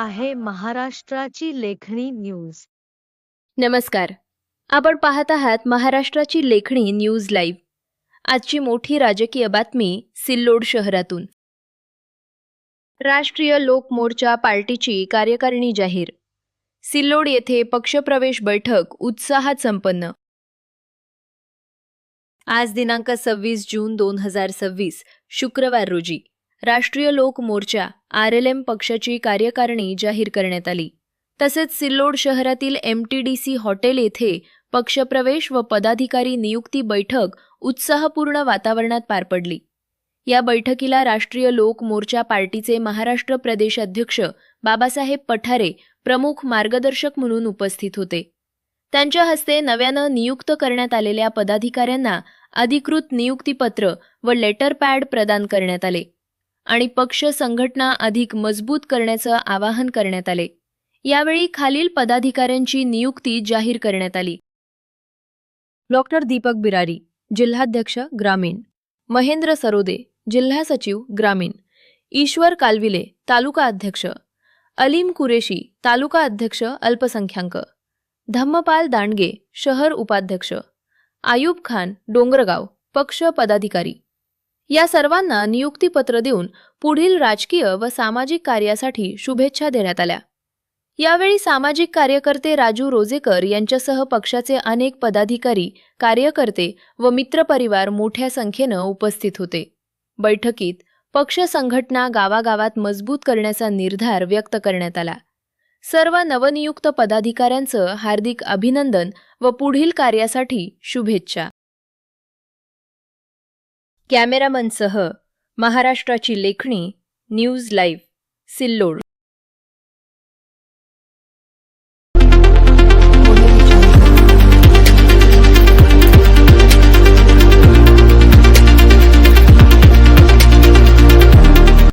आहे महाराष्ट्राची लेखणी न्यूज. नमस्कार. आपण पाहत आहात महाराष्ट्राची लेखणी न्यूज लाईव्ह. आजची मोठी राजकीय बातमी सिल्लोड शहरातून. राष्ट्रीय लोक मोर्चा पार्टीची कार्यकारिणी जाहीर. सिल्लोड येथे पक्षप्रवेश बैठक उत्साहात संपन्न. आज दिनांक 26 जून 2026 शुक्रवार रोजी राष्ट्रीय लोक मोर्चा RLM पक्षाची कार्यकारिणी जाहीर करण्यात आली. तसेच सिल्लोड शहरातील MTDC हॉटेल येथे पक्षप्रवेश व पदाधिकारी नियुक्ती बैठक उत्साहपूर्ण वातावरणात पार पडली. या बैठकीला राष्ट्रीय लोक मोर्चा पार्टीचे महाराष्ट्र प्रदेश अध्यक्ष बाबासाहेब पठारे प्रमुख मार्गदर्शक म्हणून उपस्थित होते. त्यांच्या हस्ते नव्यानं नियुक्त करण्यात आलेल्या पदाधिकाऱ्यांना अधिकृत नियुक्तीपत्र व लेटर पॅड प्रदान करण्यात आले आणि पक्ष संघटना अधिक मजबूत करण्याचं आवाहन करण्यात आले. यावेळी खालील पदाधिकाऱ्यांची नियुक्ती जाहीर करण्यात आली. डॉक्टर दीपक बिरारी, जिल्हाध्यक्ष ग्रामीण. महेंद्र सरोदे, जिल्हा सचिव ग्रामीण. ईश्वर कालविले, तालुका अध्यक्ष. अलीम कुरेशी, तालुका अध्यक्ष अल्पसंख्याक. धम्मपाल दांडगे, शहर उपाध्यक्ष. आयुब खान, डोंगरगाव, पक्ष पदाधिकारी. या सर्वांना नियुक्तीपत्र देऊन पुढील राजकीय व सामाजिक कार्यासाठी शुभेच्छा देण्यात आल्या. यावेळी सामाजिक कार्यकर्ते राजू रोजेकर यांच्यासह पक्षाचे अनेक पदाधिकारी, कार्यकर्ते व मित्रपरिवार मोठ्या संख्येनं उपस्थित होते. बैठकीत पक्ष संघटना गावागावात मजबूत करण्याचा निर्धार व्यक्त करण्यात आला. सर्व नवनियुक्त पदाधिकाऱ्यांचं हार्दिक अभिनंदन व पुढील कार्यासाठी शुभेच्छा. कॅमेरामनसह महाराष्ट्राची लेखणी न्यूज लाईव्ह, सिल्लोड.